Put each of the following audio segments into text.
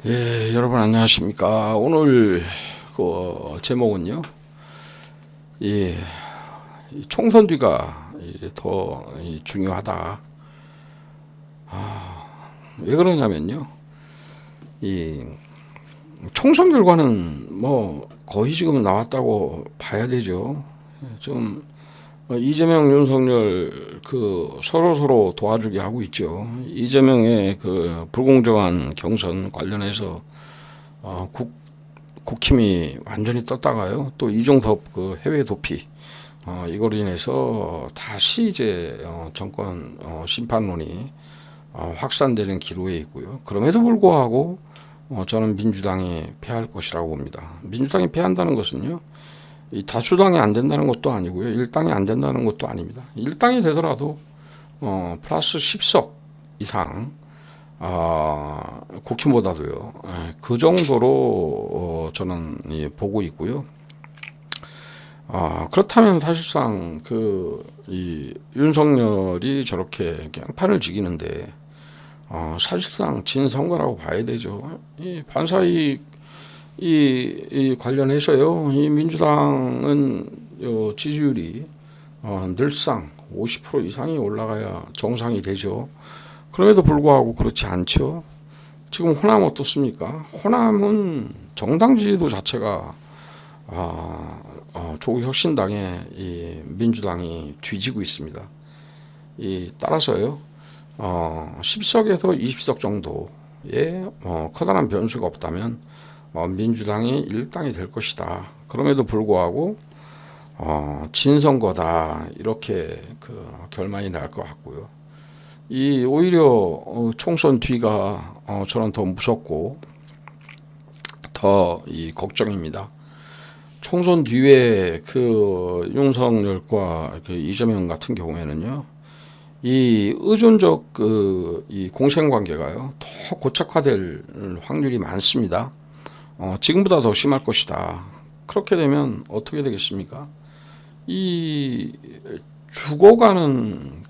여러분 안녕하십니까. 오늘 그 제목은요, 이 총선 뒤가 더 중요하다. 왜 그러냐면요, 이 총선 결과는 뭐 거의 지금 나왔다고 봐야 되죠. 좀 이재명, 윤석열 그 서로 도와주기 하고 있죠. 이재명의 그 불공정한 경선 관련해서 국힘이 완전히 떴다가요. 또 이종섭 그 해외 도피 이걸로 인해서 다시 이제 정권 심판론이 확산되는 기로에 있고요. 그럼에도 불구하고 저는 민주당이 패할 것이라고 봅니다. 민주당이 패한다는 것은요, 이 다수당이 안 된다는 것도 아니고요, 일당이 안 된다는 것도 아닙니다. 일당이 되더라도 플러스 10석 이상 국힘보다도요, 그 정도로 저는 보고 있고요. 그렇다면 사실상 이 윤석열이 저렇게 깽판을 지기는데 사실상 진 선거라고 봐야 되죠. 이 반사이익 이 관련해서요, 이 민주당은 지지율이 늘상 50% 이상이 올라가야 정상이 되죠. 그럼에도 불구하고 그렇지 않죠. 지금 호남 어떻습니까? 호남은 정당 지지도 자체가 조국혁신당의 이 민주당이 뒤지고 있습니다. 따라서요, 10석에서 20석 정도의 커다란 변수가 없다면 민주당이 일당이 될 것이다. 그럼에도 불구하고 진선거다, 이렇게 그 결말이 날 것 같고요. 오히려 총선 뒤가 저는 더 무섭고 더 걱정입니다. 총선 뒤에 그 윤석열과 그 이재명 같은 경우에는요, 이 의존적 이 공생 관계가요 더 고착화될 확률이 많습니다. 지금보다 더 심할 것이다. 그렇게 되면 어떻게 되겠습니까? 이 죽어가는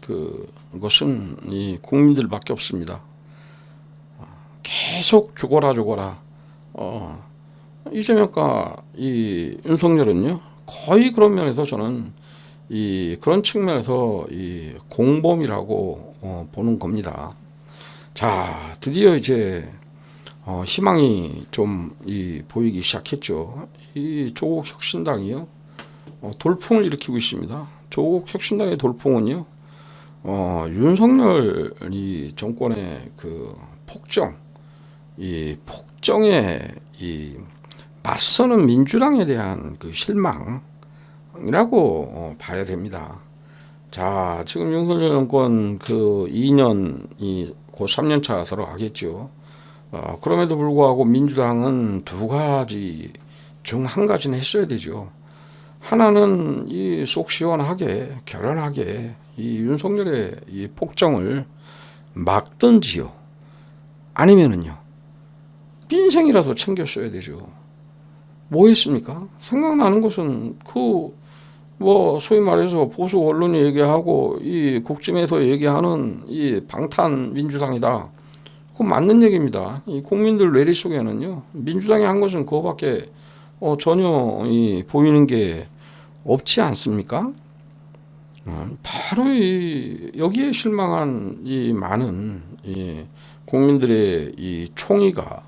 것은 이 국민들밖에 없습니다. 계속 죽어라 죽어라. 이재명과 이 윤석열은요, 거의 그런 면에서 저는 그런 측면에서 공범이라고 보는 겁니다. 자, 드디어 이제 희망이 좀 보이기 시작했죠. 이 조국 혁신당이요, 돌풍을 일으키고 있습니다. 조국 혁신당의 돌풍은요, 윤석열 정권의 그 폭정에 맞서는 민주당에 대한 그 실망이라고 봐야 됩니다. 자, 지금 윤석열 정권 그 2년이 곧 3년 차 들어가겠죠. 그럼에도 불구하고 민주당은 두 가지 중 한 가지는 했어야 되죠. 하나는 속 시원하게 결연하게 윤석열의 폭정을 막든지요, 아니면은요 빈생이라도 챙겼어야 되죠. 뭐 했습니까? 생각나는 것은 소위 말해서 보수 언론이 얘기하고 국짐에서 얘기하는 방탄 민주당이다. 그건 맞는 얘기입니다. 국민들 뇌리 속에는요, 민주당이 한 것은 그거밖에 전혀 보이는 게 없지 않습니까? 바로 여기에 실망한 많은 국민들의 총의가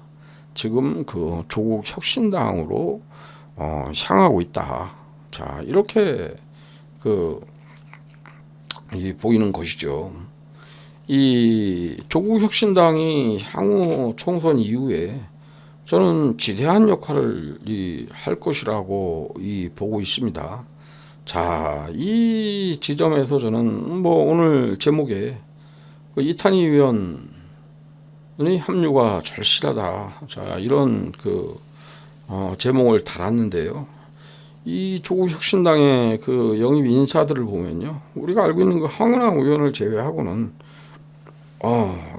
지금 그 조국 혁신당으로 향하고 있다. 자, 이렇게 보이는 것이죠. 조국 혁신당이 향후 총선 이후에 저는 지대한 역할을 할 것이라고 보고 있습니다. 자, 이 지점에서 저는 오늘 제목에 이탄희 의원의 합류가 절실하다. 자, 이런 제목을 달았는데요. 조국 혁신당의 영입 인사들을 보면요, 우리가 알고 있는 황운하 의원을 제외하고는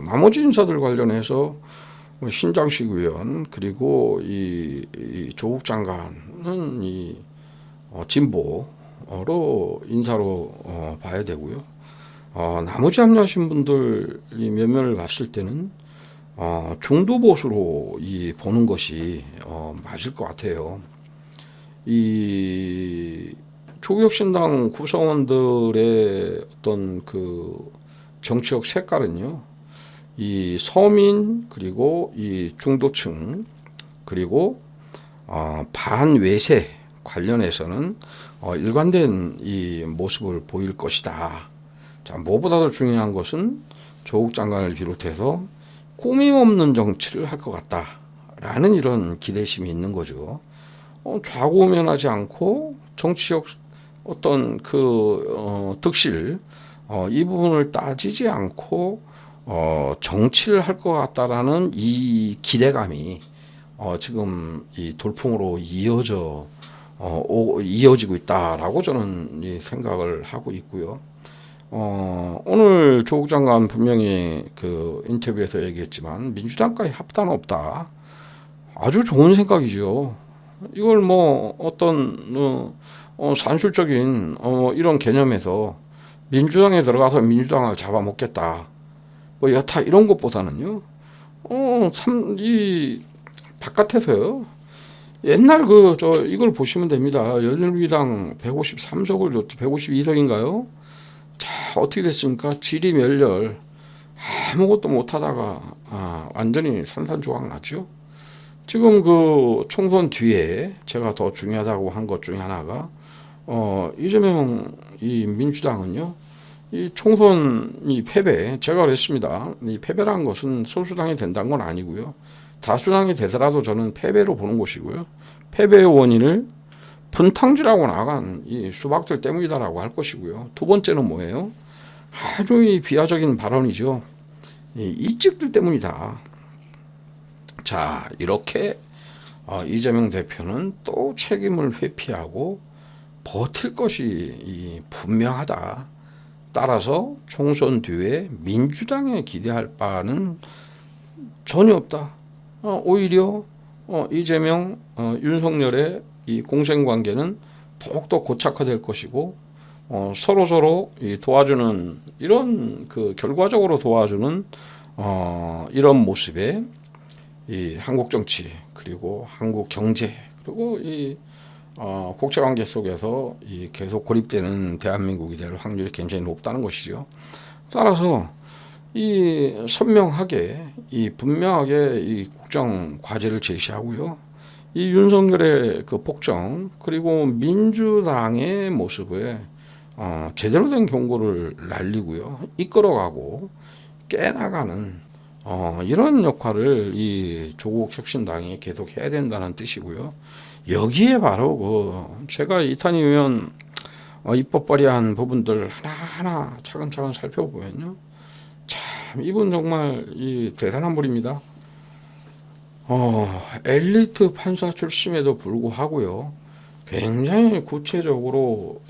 나머지 인사들 관련해서 신장식 의원, 그리고 조국 장관은 진보로 인사로 봐야 되고요. 나머지 합류하신 분들 면면을 봤을 때는 중도 보수로 보는 것이 맞을 것 같아요. 이 조국혁신당 구성원들의 어떤 그 정치적 색깔은요, 이 서민 그리고 이 중도층 그리고 반외세 관련해서는 일관된 이 모습을 보일 것이다. 자, 무엇보다도 중요한 것은 조국 장관을 비롯해서 꾸밈없는 정치를 할 것 같다라는 이런 기대심이 있는 거죠. 좌고우면하지 않고 정치적 어떤 그 득실 이 부분을 따지지 않고 정치를 할 것 같다라는 이 기대감이 지금 이 돌풍으로 이어지고 있다라고 저는 이 생각을 하고 있고요. 오늘 조국 장관 분명히 그 인터뷰에서 얘기했지만 민주당과의 합당은 없다. 아주 좋은 생각이죠. 이걸 뭐 어떤 산술적인 이런 개념에서 민주당에 들어가서 민주당을 잡아먹겠다. 뭐 여타 이런 것보다는요. 참 이 바깥에서요. 옛날 이걸 보시면 됩니다. 열린우리당 153석을 줬죠. 152석인가요? 자, 어떻게 됐습니까? 지리멸렬 아무것도 못하다가 완전히 산산조각 났죠. 지금 그 총선 뒤에 제가 더 중요하다고 한 것 중에 하나가 이재명 이 민주당은요, 이 총선 이 패배, 제가 그랬습니다. 이 패배란 것은 소수당이 된다는 건 아니고요. 다수당이 되더라도 저는 패배로 보는 것이고요. 패배의 원인을 분탕질하고 나간 이 수박들 때문이다라고 할 것이고요. 두 번째는 뭐예요? 아주 이 비하적인 발언이죠. 이 이찍들 때문이다. 자, 이렇게 이재명 대표는 또 책임을 회피하고 버틸 것이 분명하다. 따라서 총선 뒤에 민주당에 기대할 바는 전혀 없다. 오히려 이재명, 윤석열의 이 공생관계는 더욱더 고착화될 것이고 서로 도와주는 이런 그 결과적으로 도와주는 이런 모습에 이 한국 정치 그리고 한국 경제 그리고 이 국제관계 속에서 이 계속 고립되는 대한민국이 될 확률이 굉장히 높다는 것이죠. 따라서 이 선명하게 이 분명하게 이 국정 과제를 제시하고요. 이 윤석열의 그 폭정 그리고 민주당의 모습에 제대로 된 경고를 날리고요. 이끌어가고 깨나가는 이런 역할을 이 조국 혁신당이 계속 해야 된다는 뜻이고요. 여기에 바로 제가 이탄희 의원 입법 발의한 부분들 하나하나 차근차근 살펴보면요. 참 이분 정말 대단한 분입니다. 엘리트 판사 출신에도 불구하고요. 굉장히 구체적으로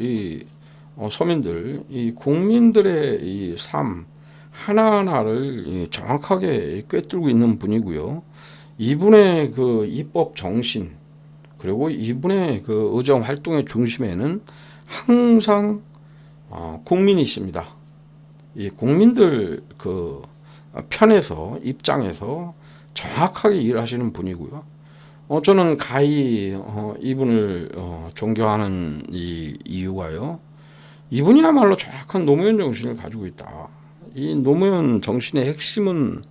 서민들, 이 국민들의 이 삶 하나하나를 정확하게 꿰뚫고 있는 분이고요. 이분의 그 입법 정신 그리고 이분의 그 의정 활동의 중심에는 항상 국민이 있습니다. 이 국민들 그 편에서 입장에서 정확하게 일하시는 분이고요. 저는 가히 이분을 존경하는 이유가요. 이분이야말로 정확한 노무현 정신을 가지고 있다. 이 노무현 정신의 핵심은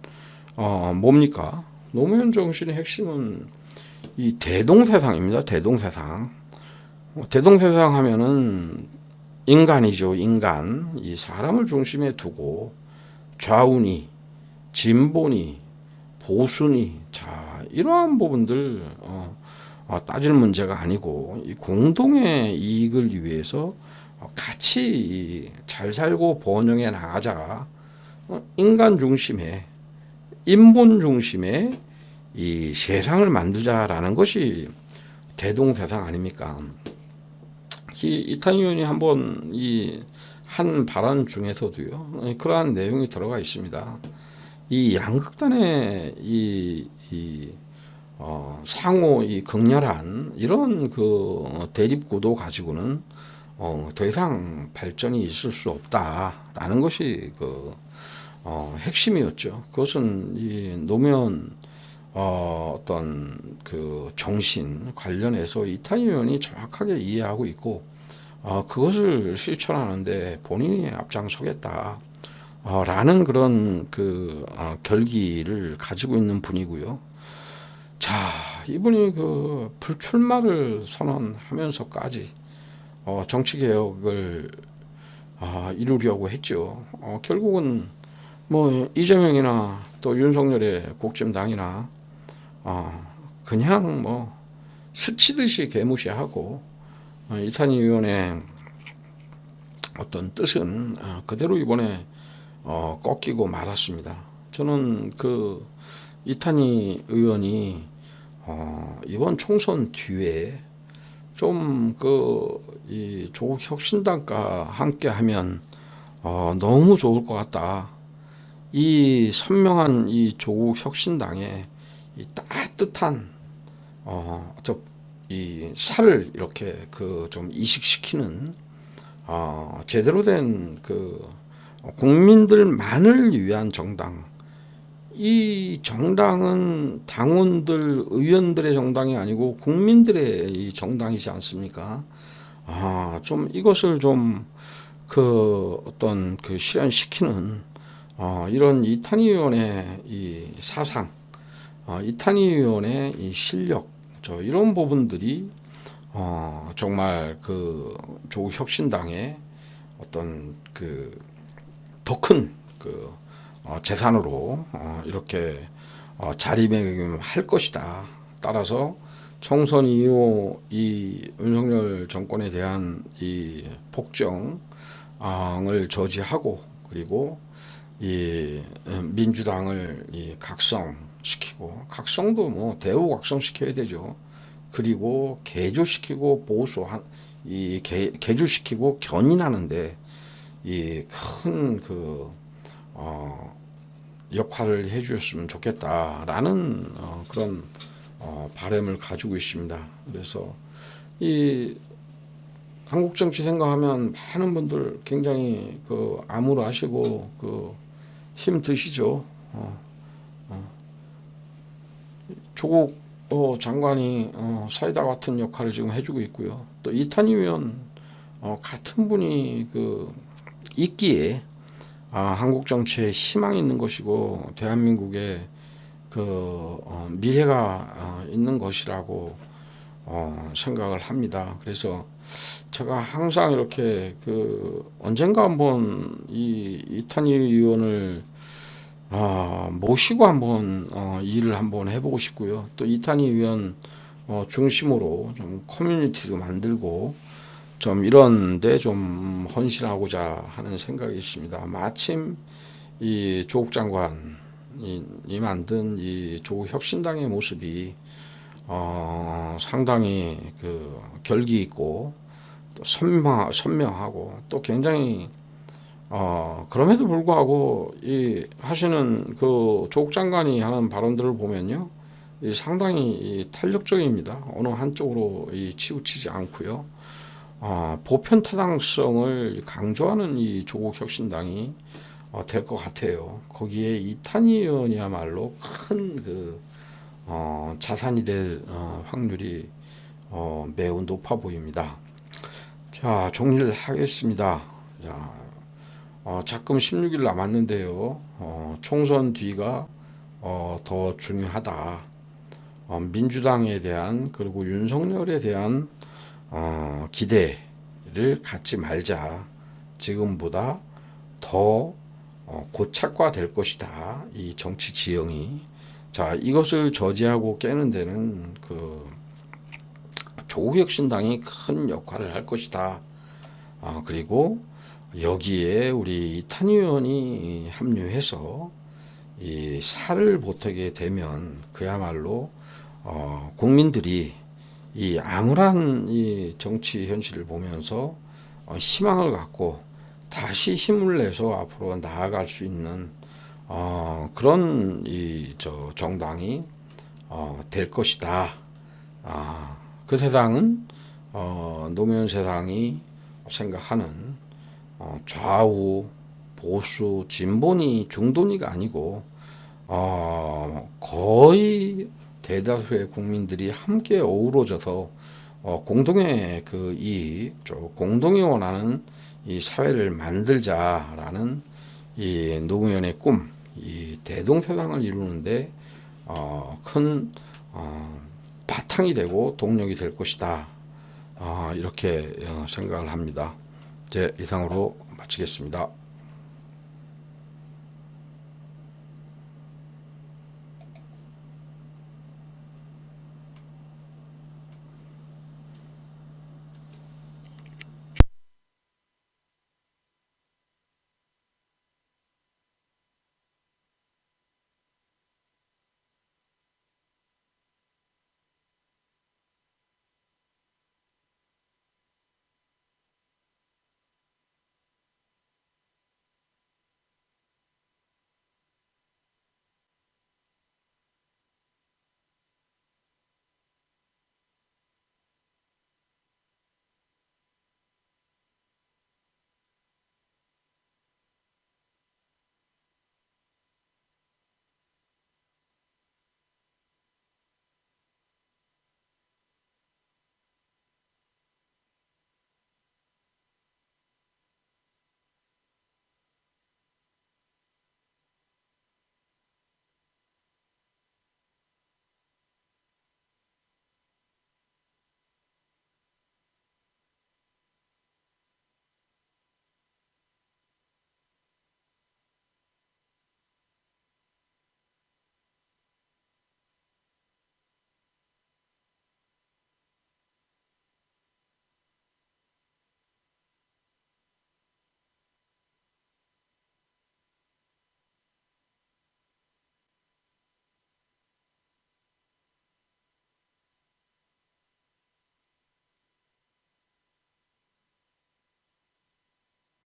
뭡니까? 노무현 정신의 핵심은 이 대동세상입니다. 대동세상. 대동세상 하면은 인간이죠. 인간. 이 사람을 중심에 두고 좌우니, 진보니, 보수니, 자 이러한 부분들 따질 문제가 아니고 이 공동의 이익을 위해서 같이 잘 살고 번영해 나가자. 인간 중심의 인본 중심의 이 세상을 만들자라는 것이 대동세상 아닙니까? 이탄희 의원이 한번 한 발언 중에서도요 그러한 내용이 들어가 있습니다. 이 양극단의 상호 극렬한 이런 그 대립 구도 가지고는 더 이상 발전이 있을 수 없다라는 것이 핵심이었죠. 그것은 이 노무현 어떤 그 정신 관련해서 이탄희 의원이 정확하게 이해하고 있고 그것을 실천하는데 본인이 앞장서겠다. 라는 그런 그 결기를 가지고 있는 분이고요. 자, 이분이 그 불출마를 선언하면서까지 정치 개혁을 이루려고 했죠. 결국은 뭐 이재명이나 또 윤석열의 국힘당이나 그냥 뭐 스치듯이 개무시하고 이탄희 의원의 어떤 뜻은 그대로 이번에 꺾이고 말았습니다. 저는 그 이탄희 의원이 이번 총선 뒤에 좀 이 조국 혁신당과 함께하면 너무 좋을 것 같다. 이 선명한 이 조국 혁신당의 이 따뜻한 이 살을 이렇게 그 좀 이식시키는 제대로 된 그 국민들만을 위한 정당. 이 정당은 당원들, 의원들의 정당이 아니고 국민들의 이 정당이지 않습니까? 좀 이것을 좀 그 어떤 그 실현시키는 이런 이탄희 의원의 이 사상, 이탄희 의원의 이 실력, 이런 부분들이 정말 그 조국 혁신당의 어떤 그 더 큰 그 재산으로 이렇게 자리매김할 것이다. 따라서 총선 이후 이 윤석열 정권에 대한 이 폭정을 저지하고 그리고 이 민주당을 이 각성시키고 각성도 뭐 대우각성시켜야 되죠. 그리고 개조시키고 보수한 이 개조시키고 견인하는데 이 큰 그 역할을 해주셨으면 좋겠다라는 그런 바람을 가지고 있습니다. 그래서 이 한국 정치 생각하면 많은 분들 굉장히 그 암울하시고 그 힘 드시죠. 조국 장관이 사이다 같은 역할을 지금 해주고 있고요. 또 이탄희 의원 같은 분이 그 있기에 한국 정치에 희망이 있는 것이고 대한민국에 그 미래가 있는 것이라고 생각을 합니다. 그래서 제가 항상 이렇게 그 언젠가 한번 이 이탄희 의원을 모시고 한번 일을 한번 해보고 싶고요. 또 이탄희 의원 중심으로 좀 커뮤니티도 만들고 좀 이런데 좀 헌신하고자 하는 생각이 있습니다. 마침 이 조국 장관이 만든 이 조국 혁신당의 모습이 상당히 그 결기 있고 또 선명하고 또 굉장히 그럼에도 불구하고 이 하시는 그 조국 장관이 하는 발언들을 보면요, 이 상당히 이 탄력적입니다. 어느 한쪽으로 치우치지 않고요. 보편 타당성을 강조하는 이 조국 혁신당이 될 것 같아요. 거기에 이탄희 의원이야말로 큰 그 자산이 될 확률이 매우 높아 보입니다. 자, 정리를 하겠습니다. 자, 작금 16일 남았는데요. 총선 뒤가 더 중요하다. 민주당에 대한 그리고 윤석열에 대한 기대를 갖지 말자. 지금보다 더 고착화될 것이다. 이 정치 지형이. 자, 이것을 저지하고 깨는 데는 그 조국혁신당이 큰 역할을 할 것이다. 그리고 여기에 우리 이탄희 의원이 합류해서 이 살을 보태게 되면 그야말로 국민들이 이 암울한 이 정치 현실을 보면서 희망을 갖고 다시 힘을 내서 앞으로 나아갈 수 있는 그런 정당이 될 것이다. 그 세상은 노무현 세상이 생각하는 좌우 보수, 진보니 중도니가 아니고 거의 대다수의 국민들이 함께 어우러져서 공동의 공동이 원하는 이 사회를 만들자라는 이 노무현의 꿈, 이 대동세상을 이루는데 큰 바탕이 되고 동력이 될 것이다. 이렇게 생각을 합니다. 이상으로 마치겠습니다.